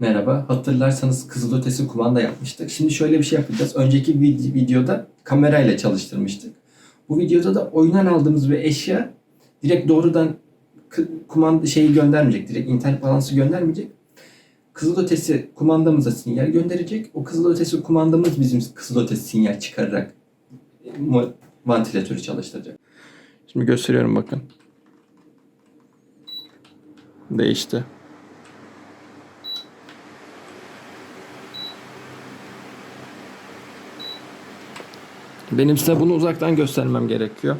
Merhaba. Hatırlarsanız kızılötesi kumanda yapmıştık. Şimdi şöyle bir şey yapacağız. Önceki videoda kamerayla çalıştırmıştık. Bu videoda da oyundan aldığımız bir eşya direkt doğrudan kumanda şeyi göndermeyecek. Direkt internet bağlantısı göndermeyecek. Kızılötesi kumandamıza sinyal gönderecek. O kızılötesi kumandamız bizim kızılötesi sinyal çıkararak vantilatörü çalıştıracak. Şimdi gösteriyorum, bakın. Değişti. Benim size bunu uzaktan göstermem gerekiyor.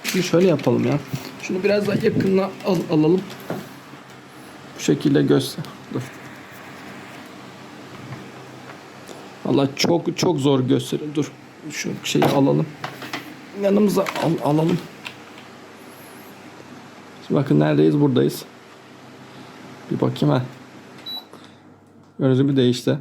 Şimdi şöyle yapalım ya. Şunu biraz daha yakından alalım. Bu şekilde göster. Dur. Vallahi çok zor gösterir. Dur. Şu şeyi alalım. Yanımıza alalım. Şimdi bakın neredeyiz? Buradayız. Bir bakayım ha. Gördüğünüz gibi değişti.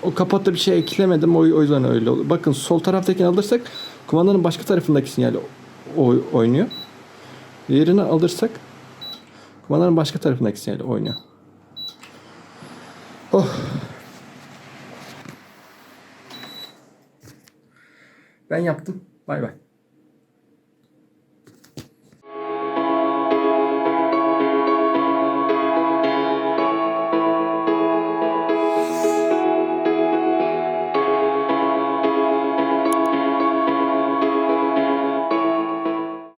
O kapatta bir şey eklemedim, o yüzden öyle oldu. Bakın sol taraftakini alırsak kumandanın başka tarafındaki sinyal oynuyor. Diğerini alırsak kumandanın başka tarafındaki sinyal oynuyor. Oh. Ben yaptım. Bay bay.